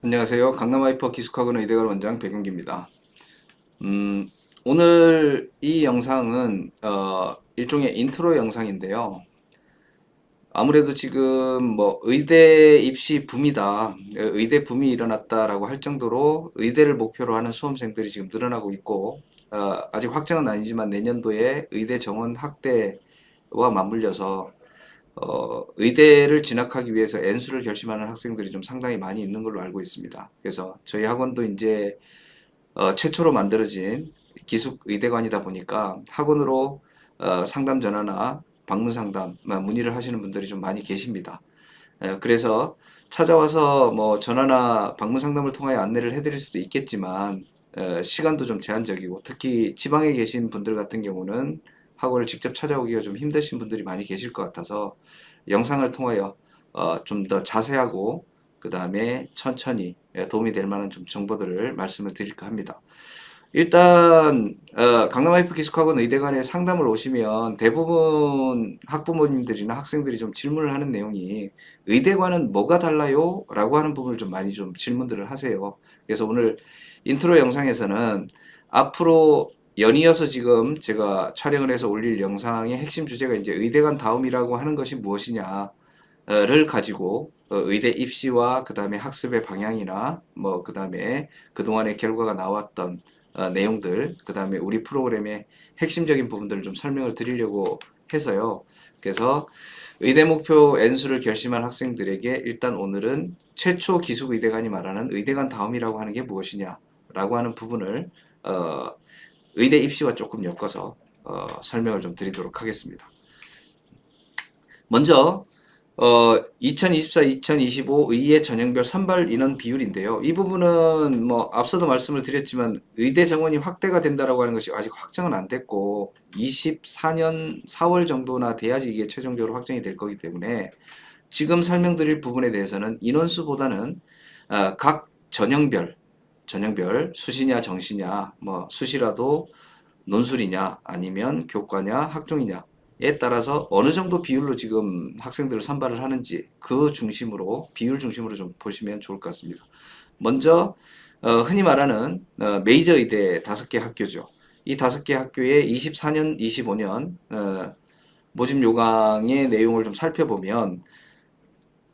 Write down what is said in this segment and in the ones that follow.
안녕하세요. 강남하이퍼 기숙학원 의대관 원장 백윤기입니다. 오늘 이 영상은 일종의 인트로 영상인데요. 아무래도 지금 뭐 의대 입시 붐이다, 의대 붐이 일어났다라고 할 정도로 의대를 목표로 하는 수험생들이 지금 늘어나고 있고, 아직 확정은 아니지만 내년도에 의대 정원 확대와 맞물려서 의대를 진학하기 위해서 N수를 결심하는 학생들이 좀 상당히 많이 있는 걸로 알고 있습니다. 그래서 저희 학원도 이제 최초로 만들어진 기숙 의대관이다 보니까 학원으로 상담 전화나 방문 상담, 문의를 하시는 분들이 좀 많이 계십니다. 그래서 찾아와서 뭐 전화나 방문 상담을 통하여 안내를 해드릴 수도 있겠지만 시간도 좀 제한적이고 특히 지방에 계신 분들 같은 경우는 학원을 직접 찾아오기가 좀 힘드신 분들이 많이 계실 것 같아서 영상을 통하여 좀 더 자세하고 그 다음에 천천히 도움이 될 만한 좀 정보들을 말씀을 드릴까 합니다. 일단 강남 와이프 기숙학원 의대관에 상담을 오시면 대부분 학부모님들이나 학생들이 좀 질문을 하는 내용이 의대관은 뭐가 달라요? 라고 하는 부분을 좀 많이 좀 질문들을 하세요. 그래서 오늘 인트로 영상에서는 앞으로 연이어서 지금 제가 촬영을 해서 올릴 영상의 핵심 주제가 이제 의대관 다음이라고 하는 것이 무엇이냐 를 가지고 의대 입시와 그 다음에 학습의 방향이나 뭐 그 다음에 그동안의 결과가 나왔던 내용들, 그 다음에 우리 프로그램의 핵심적인 부분들을 좀 설명을 드리려고 해서요. 그래서 의대 목표 N수를 결심한 학생들에게 일단 오늘은 최초 기숙의대관이 말하는 의대관 다음이라고 하는 게 무엇이냐라고 하는 부분을 어, 의대 입시와 조금 엮어서 설명을 좀 드리도록 하겠습니다. 먼저 2024-2025 의예 전형별 선발 인원 비율인데요. 이 부분은 뭐 앞서도 말씀을 드렸지만 의대 정원이 확대가 된다라고 하는 것이 아직 확정은 안 됐고 24년 4월 정도나 돼야지 이게 최종적으로 확정이 될 거기 때문에 지금 설명드릴 부분에 대해서는 인원수보다는 각 전형별 수시냐 정시냐 뭐 수시라도 논술이냐 아니면 교과냐 학종이냐에 따라서 어느 정도 비율로 지금 학생들을 선발을 하는지 그 중심으로 비율 중심으로 좀 보시면 좋을 것 같습니다. 먼저 흔히 말하는 메이저 의대 5개 학교죠. 이 5개 학교의 24년, 25년 모집 요강의 내용을 좀 살펴보면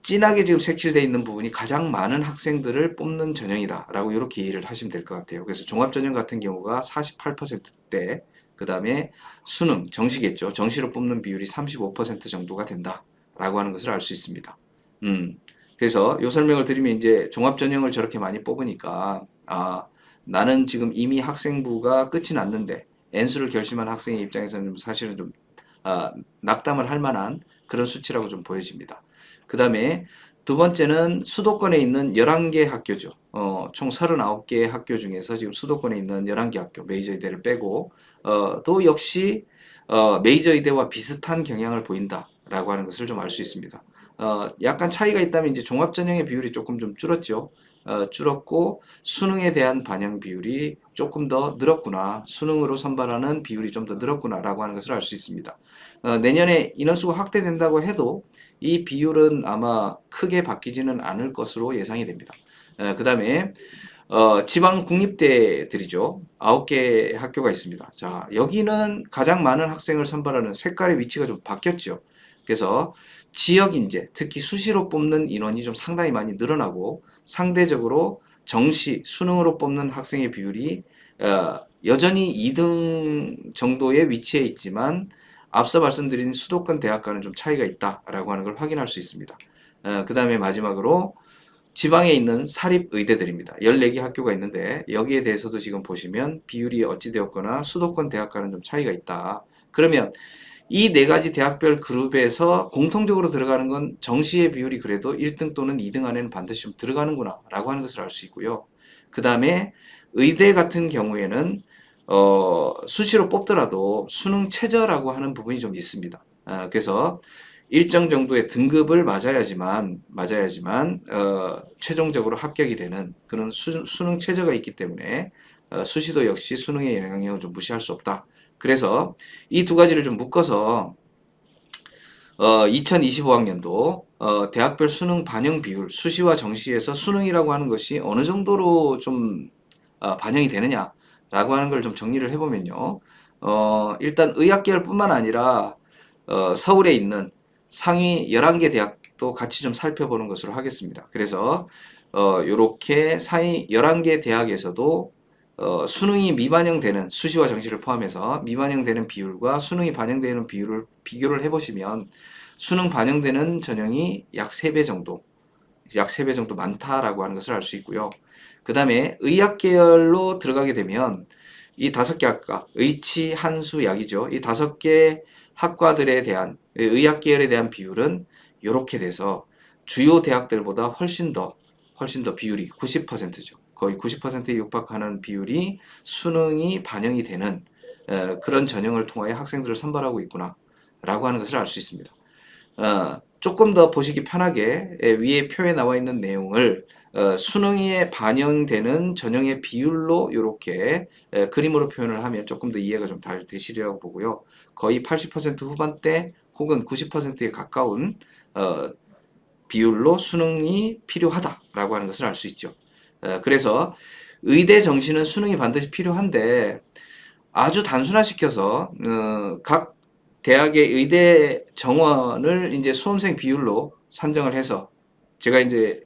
진하게 지금 색칠되어 있는 부분이 가장 많은 학생들을 뽑는 전형이다라고 이렇게 이해를 하시면 될 것 같아요. 그래서 종합전형 같은 경우가 48%대, 그 다음에 수능, 정시겠죠. 정시로 뽑는 비율이 35% 정도가 된다라고 하는 것을 알 수 있습니다. 그래서 이 설명을 드리면 이제 종합전형을 저렇게 많이 뽑으니까 나는 지금 이미 학생부가 끝이 났는데 N수를 결심한 학생의 입장에서는 사실은 좀 낙담을 할 만한 그런 수치라고 좀 보여집니다. 그 다음에 두 번째는 수도권에 있는 11개 학교죠. 총 39개 학교 중에서 지금 수도권에 있는 11개 학교, 메이저 의대를 빼고, 또 역시, 메이저 의대와 비슷한 경향을 보인다라고 하는 것을 좀 알 수 있습니다. 약간 차이가 있다면 이제 종합전형의 비율이 조금 좀 줄었죠. 줄었고, 수능에 대한 반영 비율이 조금 더 늘었구나. 수능으로 선발하는 비율이 좀 더 늘었구나라고 하는 것을 알 수 있습니다. 내년에 인원수가 확대된다고 해도 이 비율은 아마 크게 바뀌지는 않을 것으로 예상이 됩니다. 그 다음에 지방 국립대들이죠. 9개 학교가 있습니다. 자, 여기는 가장 많은 학생을 선발하는 색깔의 위치가 좀 바뀌었죠. 그래서 지역 인재, 특히 수시로 뽑는 인원이 좀 상당히 많이 늘어나고 상대적으로 정시, 수능으로 뽑는 학생의 비율이 여전히 2등 정도의 위치에 있지만 앞서 말씀드린 수도권 대학과는 좀 차이가 있다라고 하는 걸 확인할 수 있습니다. 그 다음에 마지막으로 지방에 있는 사립의대들입니다. 14개 학교가 있는데 여기에 대해서도 지금 보시면 비율이 어찌되었거나 수도권 대학과는 좀 차이가 있다. 그러면 이 네 가지 대학별 그룹에서 공통적으로 들어가는 건 정시의 비율이 그래도 1등 또는 2등 안에는 반드시 좀 들어가는구나 라고 하는 것을 알 수 있고요. 그 다음에 의대 같은 경우에는 수시로 뽑더라도 수능 최저라고 하는 부분이 좀 있습니다. 그래서 일정 정도의 등급을 맞아야지만 최종적으로 합격이 되는 그런 수능 최저가 있기 때문에 수시도 역시 수능의 영향력을 좀 무시할 수 없다. 그래서 이 두 가지를 좀 묶어서 2025학년도 대학별 수능 반영 비율, 수시와 정시에서 수능이라고 하는 것이 어느 정도로 좀 반영이 되느냐라고 하는 걸 좀 정리를 해보면요. 일단 의학계열뿐만 아니라 서울에 있는 상위 11개 대학도 같이 좀 살펴보는 것으로 하겠습니다. 그래서 요렇게 상위 11개 대학에서도 수능이 미반영되는 수시와 정시를 포함해서 미반영되는 비율과 수능이 반영되는 비율을 비교를 해보시면 수능 반영되는 전형이 약 3배 정도, 약 3배 정도 많다라고 하는 것을 알 수 있고요. 그 다음에 의학 계열로 들어가게 되면 이 5개 학과, 의치, 한수, 약이죠. 이 5개 학과들에 대한 의학 계열에 대한 비율은 이렇게 돼서 주요 대학들보다 훨씬 더 비율이 90%죠. 거의 90%에 육박하는 비율이 수능이 반영이 되는 그런 전형을 통하여 학생들을 선발하고 있구나 라고 하는 것을 알 수 있습니다. 조금 더 보시기 편하게 위에 표에 나와 있는 내용을 수능에 반영되는 전형의 비율로 이렇게 그림으로 표현을 하면 조금 더 이해가 좀 잘 되시리라고 보고요. 거의 80% 후반대 혹은 90%에 가까운 비율로 수능이 필요하다라고 하는 것을 알 수 있죠. 그래서 의대 정시는 수능이 반드시 필요한데 아주 단순화시켜서 각 대학의 의대 정원을 이제 수험생 비율로 산정을 해서 제가 이제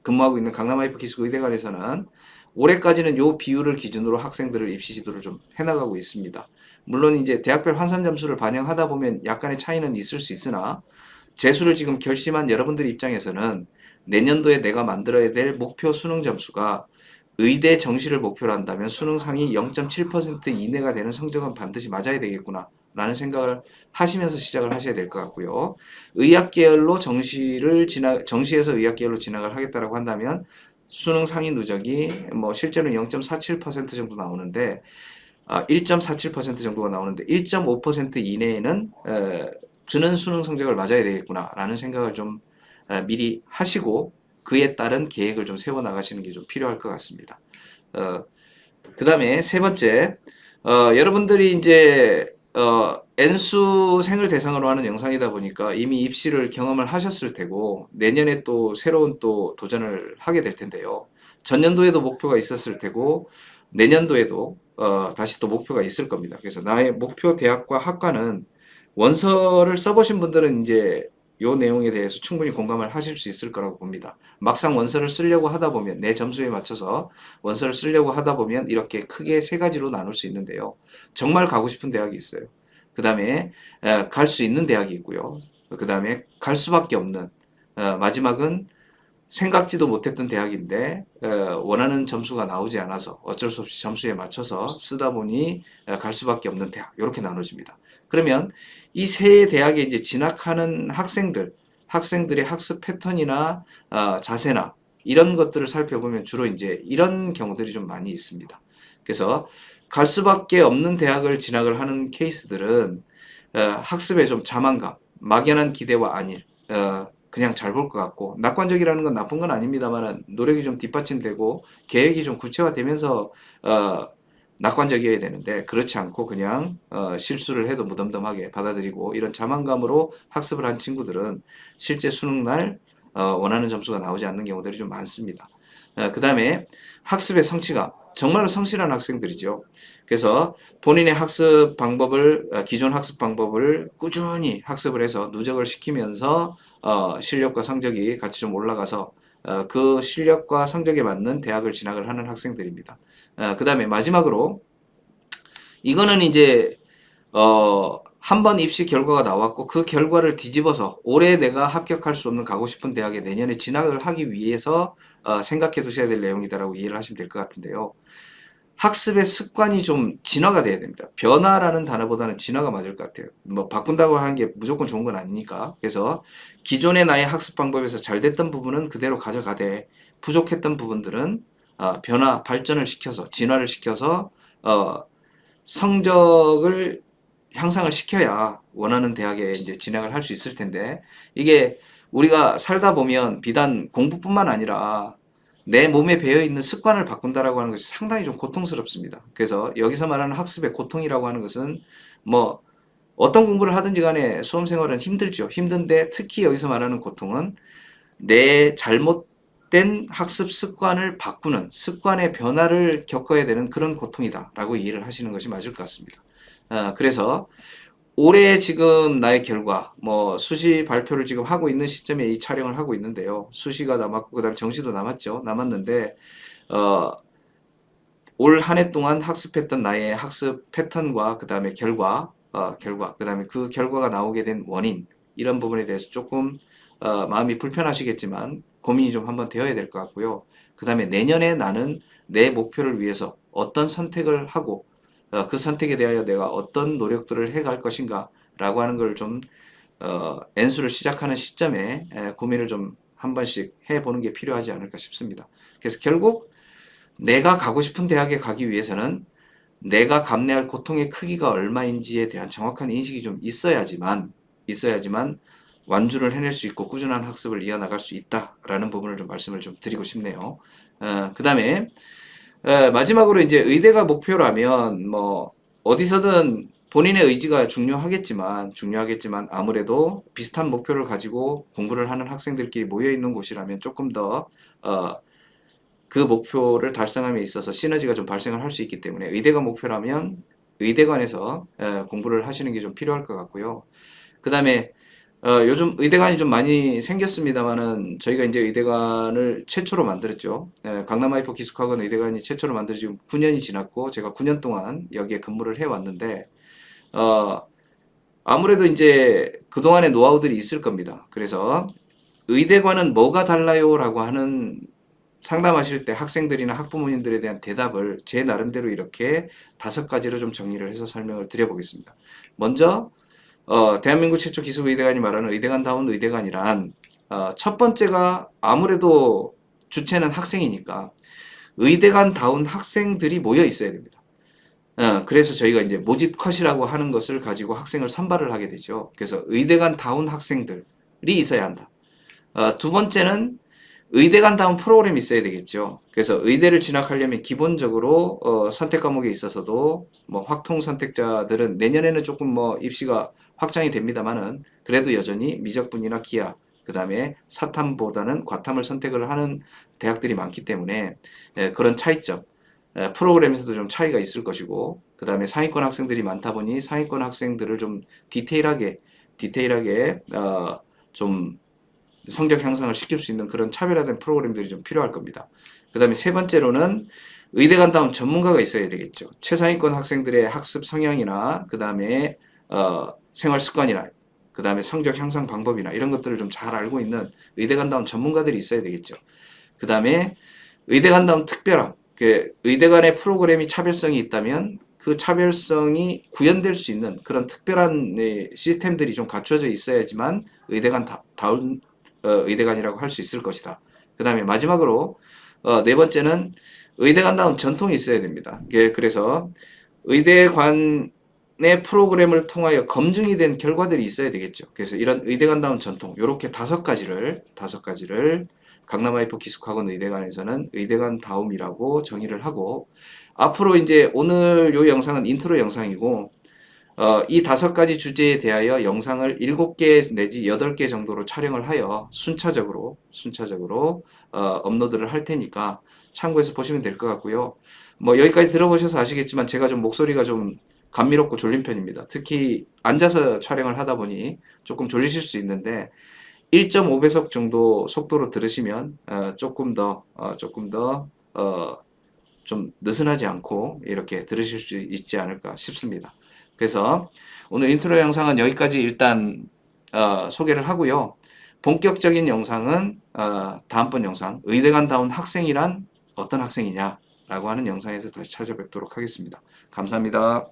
근무하고 있는 강남 아이프 기숙 의대관에서는 올해까지는 요 비율을 기준으로 학생들을 입시 지도를 좀 해나가고 있습니다. 물론 이제 대학별 환산 점수를 반영하다 보면 약간의 차이는 있을 수 있으나 재수를 지금 결심한 여러분들 입장에서는 내년도에 내가 만들어야 될 목표 수능 점수가 의대 정시를 목표로 한다면 수능 상위 0.7% 이내가 되는 성적은 반드시 맞아야 되겠구나 라는 생각을 하시면서 시작을 하셔야 될 것 같고요. 의학 계열로 정시에서 의학 계열로 진학을 하겠다라고 한다면 수능 상위 누적이 뭐 실제로는 0.47% 정도 나오는데 1.47% 정도가 나오는데 1.5% 이내에는 드는 수능 성적을 맞아야 되겠구나라는 생각을 좀 미리 하시고 그에 따른 계획을 좀 세워 나가시는 게 좀 필요할 것 같습니다. 그 다음에 세 번째, 여러분들이 이제 N수생을 대상으로 하는 영상이다 보니까 이미 입시를 경험을 하셨을 테고 내년에 또 새로운 또 도전을 하게 될 텐데요. 전년도에도 목표가 있었을 테고 내년도에도 다시 또 목표가 있을 겁니다. 그래서 나의 목표 대학과 학과는 원서를 써보신 분들은 이제 요 내용에 대해서 충분히 공감을 하실 수 있을 거라고 봅니다. 막상 원서를 쓰려고 하다 보면 내 점수에 맞춰서 원서를 쓰려고 하다 보면 이렇게 크게 세 가지로 나눌 수 있는데요. 정말 가고 싶은 대학이 있어요. 그 다음에 갈 수 있는 대학이 있고요. 그 다음에 갈 수밖에 없는 마지막은 생각지도 못했던 대학인데 원하는 점수가 나오지 않아서 어쩔 수 없이 점수에 맞춰서 쓰다 보니 갈 수밖에 없는 대학 이렇게 나눠집니다. 그러면 이 세 대학에 이제 진학하는 학생들의 학습 패턴이나 자세나 이런 것들을 살펴보면 주로 이제 이런 경우들이 좀 많이 있습니다. 그래서 갈 수밖에 없는 대학을 진학을 하는 케이스들은 학습에 좀 자만감, 막연한 기대와 안일, 그냥 잘 볼 것 같고 낙관적이라는 건 나쁜 건 아닙니다만 노력이 좀 뒷받침되고 계획이 좀 구체화되면서 낙관적이어야 되는데 그렇지 않고 그냥 실수를 해도 무덤덤하게 받아들이고 이런 자만감으로 학습을 한 친구들은 실제 수능날 원하는 점수가 나오지 않는 경우들이 좀 많습니다. 그 다음에 학습의 성취감 정말로 성실한 학생들이죠. 그래서 본인의 학습 방법을 기존 학습 방법을 꾸준히 학습을 해서 누적을 시키면서 실력과 성적이 같이 좀 올라가서 그 실력과 성적에 맞는 대학을 진학을 하는 학생들입니다. 그 다음에 마지막으로 이거는 이제 한 번 입시 결과가 나왔고 그 결과를 뒤집어서 올해 내가 합격할 수 없는 가고 싶은 대학에 내년에 진학을 하기 위해서 생각해 두셔야 될 내용이다라고 이해를 하시면 될 것 같은데요. 학습의 습관이 좀 진화가 돼야 됩니다. 변화라는 단어보다는 진화가 맞을 것 같아요. 뭐 바꾼다고 하는 게 무조건 좋은 건 아니니까. 그래서 기존의 나의 학습 방법에서 잘 됐던 부분은 그대로 가져가되 부족했던 부분들은 변화, 발전을 시켜서 진화를 시켜서 성적을 향상을 시켜야 원하는 대학에 이제 진학을 할 수 있을 텐데 이게 우리가 살다 보면 비단 공부뿐만 아니라 내 몸에 배어 있는 습관을 바꾼다라고 하는 것이 상당히 좀 고통스럽습니다. 그래서 여기서 말하는 학습의 고통이라고 하는 것은 뭐 어떤 공부를 하든지 간에 수험 생활은 힘들죠. 힘든데 특히 여기서 말하는 고통은 내 잘못된 학습 습관을 바꾸는 습관의 변화를 겪어야 되는 그런 고통이다라고 이해를 하시는 것이 맞을 것 같습니다. 그래서 올해 지금 나의 결과, 뭐 수시 발표를 지금 하고 있는 시점에 이 촬영을 하고 있는데요. 수시가 남았고 그다음에 정시도 남았죠. 남았는데 어, 올 한 해 동안 학습했던 나의 학습 패턴과 그다음에 결과, 그다음에 그 결과가 나오게 된 원인 이런 부분에 대해서 조금 마음이 불편하시겠지만 고민이 좀 한번 되어야 될 것 같고요. 그다음에 내년에 나는 내 목표를 위해서 어떤 선택을 하고 그 선택에 대하여 내가 어떤 노력들을 해갈 것인가라고 하는 걸 좀 연수를 시작하는 시점에 고민을 좀 한 번씩 해보는 게 필요하지 않을까 싶습니다. 그래서 결국 내가 가고 싶은 대학에 가기 위해서는 내가 감내할 고통의 크기가 얼마인지에 대한 정확한 인식이 좀 있어야지만 완주를 해낼 수 있고 꾸준한 학습을 이어나갈 수 있다라는 부분을 좀 말씀을 좀 드리고 싶네요. 그다음에 마지막으로 이제 의대가 목표라면 뭐 어디서든 본인의 의지가 중요하겠지만 아무래도 비슷한 목표를 가지고 공부를 하는 학생들끼리 모여 있는 곳이라면 조금 더 그 목표를 달성함에 있어서 시너지가 좀 발생을 할 수 있기 때문에 의대가 목표라면 의대관에서 공부를 하시는 게 좀 필요할 것 같고요. 그 다음에 요즘 의대관이 좀 많이 생겼습니다만은 저희가 이제 의대관을 최초로 만들었죠. 강남 아이포 기숙학원 의대관이 최초로 만들어 지금 9년이 지났고 제가 9년 동안 여기에 근무를 해왔는데 어, 아무래도 이제 그동안의 노하우들이 있을 겁니다. 그래서 의대관은 뭐가 달라요라고 하는 상담하실 때 학생들이나 학부모님들에 대한 대답을 제 나름대로 이렇게 5가지로 좀 정리를 해서 설명을 드려보겠습니다. 먼저 대한민국 최초 기숙의대관이 말하는 의대관다운 의대관이란 첫 번째가 아무래도 주체는 학생이니까 의대관다운 학생들이 모여 있어야 됩니다. 그래서 저희가 이제 모집 컷이라고 하는 것을 가지고 학생을 선발을 하게 되죠. 그래서 의대관다운 학생들이 있어야 한다. 두 번째는 의대관다운 프로그램이 있어야 되겠죠. 그래서 의대를 진학하려면 기본적으로 선택 과목에 있어서도 뭐 확통 선택자들은 내년에는 조금 뭐 입시가 확장이 됩니다만은 그래도 여전히 미적분이나 기하 그다음에 사탐보다는 과탐을 선택을 하는 대학들이 많기 때문에 그런 차이점 프로그램에서도 좀 차이가 있을 것이고 그다음에 상위권 학생들이 많다 보니 상위권 학생들을 좀 디테일하게 좀 성적 향상을 시킬 수 있는 그런 차별화된 프로그램들이 좀 필요할 겁니다. 그 다음에 세 번째로는 의대간다운 전문가가 있어야 되겠죠. 최상위권 학생들의 학습 성향이나 그 다음에 생활 습관이나 그 다음에 성적 향상 방법이나 이런 것들을 좀 잘 알고 있는 의대간다운 전문가들이 있어야 되겠죠. 그 다음에 의대간다운 특별함, 의대 간의 프로그램이 차별성이 있다면 그 차별성이 구현될 수 있는 그런 특별한 시스템들이 좀 갖춰져 있어야지만 의대간 다운 의대관이라고 할 수 있을 것이다. 그 다음에 마지막으로 네 번째는 의대관다운 전통이 있어야 됩니다. 그래서 의대관의 프로그램을 통하여 검증이 된 결과들이 있어야 되겠죠. 그래서 이런 의대관다운 전통, 이렇게 5가지를 강남 아이포 기숙학원 의대관에서는 의대관다움이라고 정의를 하고 앞으로 이제 오늘 요 영상은 인트로 영상이고 이 5가지 주제에 대하여 영상을 7개 내지 8개 정도로 촬영을 하여 순차적으로 업로드를 할 테니까 참고해서 보시면 될 것 같고요. 뭐 여기까지 들어보셔서 아시겠지만 제가 좀 목소리가 좀 감미롭고 졸린 편입니다. 특히 앉아서 촬영을 하다 보니 조금 졸리실 수 있는데 1.5배속 정도 속도로 들으시면 좀 느슨하지 않고 이렇게 들으실 수 있지 않을까 싶습니다. 그래서 오늘 인트로 영상은 여기까지 일단 소개를 하고요. 본격적인 영상은 다음번 영상 의대관다운 학생이란 어떤 학생이냐 라고 하는 영상에서 다시 찾아뵙도록 하겠습니다. 감사합니다.